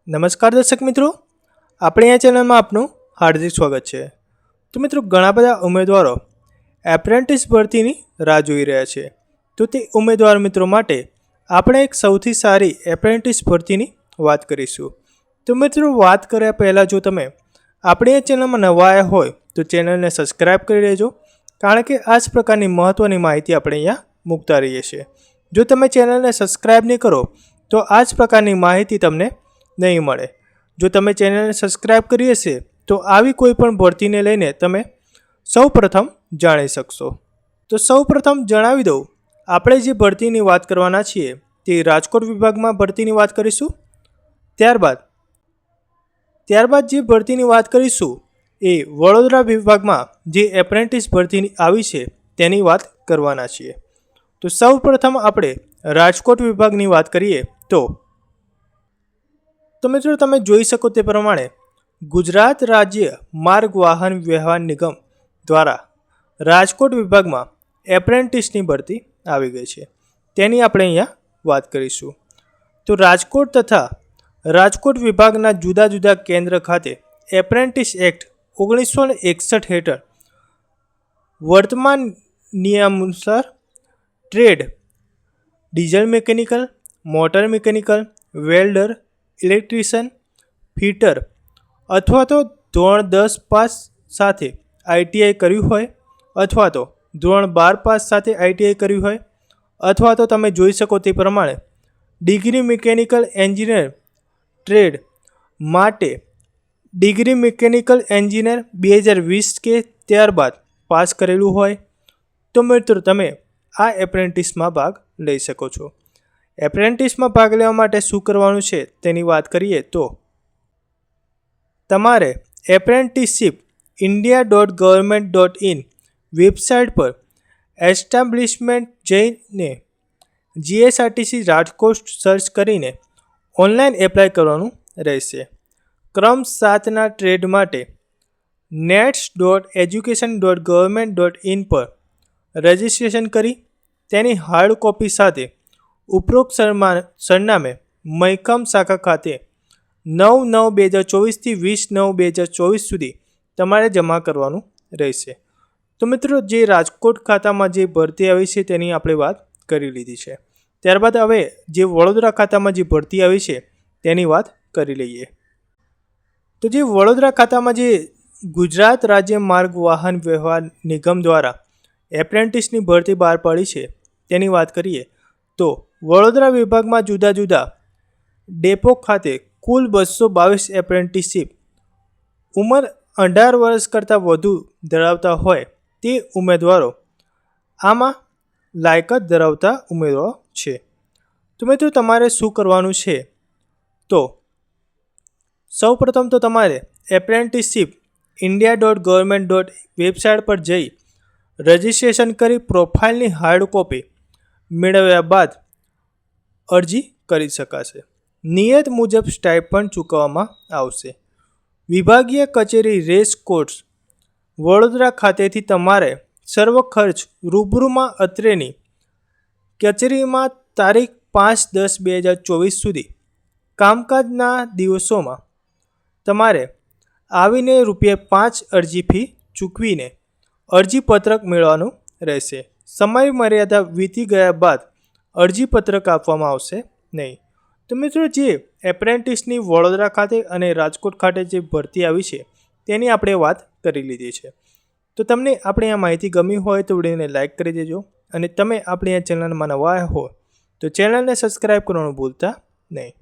નમસ્કાર દર્શક મિત્રો, આપણે આ ચેનલમાં આપનું હાર્દિક સ્વાગત છે। તો મિત્રો, ઘણા બધા ઉમેદવારો એપ્રેન્ટિસ ભરતીની રાહ જોઈ રહ્યા છે। તો તે ઉમેદવાર મિત્રો માટે આપણે એક સૌથી સારી એપ્રેન્ટિસ ભરતીની વાત કરીશું। તો મિત્રો, વાત કર્યા પહેલાં જો તમે આપણી આ ચેનલમાં નવા આવ્યા હોય તો ચેનલને સબસ્ક્રાઈબ કરી લેજો, કારણ કે આ જ પ્રકારની મહત્ત્વની માહિતી આપણે અહીંયા મૂકતા રહીએ છીએ। જો તમે ચેનલને સબસ્ક્રાઈબ નહીં કરો તો આ જ પ્રકારની માહિતી તમને નહીં મળે। જો તમે ચેનલને સબસ્ક્રાઈબ કરી હશે તો આવી કોઈ પણ ભરતીને લઈને તમે સૌપ્રથમ જાણી શકશો। તો સૌપ્રથમ જણાવી દઉં, આપણે જે ભરતીની વાત કરવાના છીએ તે રાજકોટ વિભાગમાં ભરતીની વાત કરીશું। ત્યારબાદ જે ભરતીની વાત કરીશું એ વડોદરા વિભાગમાં જે એપ્રેન્ટિસ ભરતી આવી છે તેની વાત કરવાના છીએ। તો સૌપ્રથમ આપણે રાજકોટ વિભાગની વાત કરીએ તો મિત્રો, તમે જોઈ શકો તે પ્રમાણે ગુજરાત રાજ્ય માર્ગ વાહન વ્યવહાર નિગમ દ્વારા રાજકોટ વિભાગમાં એપ્રેન્ટિસની ભરતી આવી ગઈ છે, તેની આપણે અહીંયા વાત કરીશું। તો રાજકોટ તથા રાજકોટ વિભાગના જુદા જુદા કેન્દ્ર ખાતે એપ્રેન્ટિસ એક્ટ 1961 હેઠળ વર્તમાન નિયમાનુસાર trade diesel mechanical, motor mechanical, welder, electrician, fitter અથવા તો ધોરણ 10 પાસ સાથે આઈટીઆઈ કર્યું હોય અથવા તો ધોરણ 12 પાસ સાથે આઈટીઆઈ કર્યું હોય અથવા તો તમે જોઈ શકો તે પ્રમાણે ડિગ્રી મિકેનિકલ એન્જિનિયર ટ્રેડ માટે ડિગ્રી મિકેનિકલ એન્જિનિયર 2020 કે ત્યારબાદ પાસ કરેલું હોય તો મિત્રો તમે આ એપ્રેન્ટિસમાં ભાગ લઈ શકો છો। એપ્રેન્ટિસમાં ભાગ લેવા માટે શું કરવાનું છે તેની વાત કરીએ તો તમારે એપ્રેન્ટિસશીપ india.government.in વેબસાઇટ પર એસ્ટાબ્લિશમેન્ટ જઈને જીએસઆરટીસી રાજકોટ સર્ચ કરીને ઓનલાઈન એપ્લાય કરવાનું રહેશે। ક્રમ 7ના ટ્રેડ માટે nets.education.government.in પર રજિસ્ટ્રેશન કરી તેની હાર્ડ કોપી સાથે ઉપરોક્ત સરનામે મહેકમ શાખા ખાતે 9/9/2024 થી 20/9/2024 સુધી તમારે જમા કરવાનું રહેશે। તો મિત્રો, જે રાજકોટ ખાતામાં જે ભરતી આવી છે તેની આપણે વાત કરી લીધી છે। ત્યારબાદ હવે જે વડોદરા ખાતામાં જે ભરતી આવી છે તેની વાત કરી લઈએ। તો જે વડોદરા ખાતામાં જે ગુજરાત રાજ્ય માર્ગ વાહન વ્યવહાર નિગમ દ્વારા એપ્રેન્ટિસની ભરતી બહાર પાડી છે તેની વાત કરીએ તો વડોદરા વિભાગમાં જુદા જુદા ડેપો ખાતે કુલ 222 એપ્રેન્ટિસશીપ ઉંમર 18 વર્ષ કરતાં વધુ ધરાવતા હોય તે ઉમેદવારો આમાં લાયકાત ધરાવતા ઉમેદવારો છે। તો મિત્રો, તમારે શું કરવાનું છે તો સૌપ્રથમ તો તમારે એપ્રેન્ટિસશીપ india.government. વેબસાઇટ પર જઈ રજિસ્ટ્રેશન કરી પ્રોફાઇલની હાર્ડ કોપી મેળવ્યા બાદ અરજી કરી શકાશે। નિયત મુજબ સ્ટાઇપન્ડ ચૂકવવામાં આવશે। વિભાગીય કચેરી રેસ કોર્સ વડોદરા ખાતેથી તમારે સર્વ ખર્ચ રૂબરૂમાં અત્રેની કચેરીમાં તારીખ 5/10/2024 સુધી કામકાજના દિવસોમાં તમારે આવીને ₹5 અરજી ફી ચૂકવીને અરજીપત્રક મેળવવાનું રહેશે। સમય મર્યાદા વીતી ગયા બાદ અરજીપત્રક આપવામાં આવશે નહીં। તો મિત્રો, જે એપ્રેન્ટિસની વડોદરા ખાતે અને રાજકોટ ખાતે જે ભરતી આવી છે તેની આપણે વાત કરી લીધી છે। તો તમને આપણી આ માહિતી ગમી હોય તો વિડીયોને લાઇક કરી દેજો, અને તમે આપણી આ ચેનલમાં નવા આવ્યા હો તો ચેનલને સબસ્ક્રાઈબ કરવાનું ભૂલતા નહીં।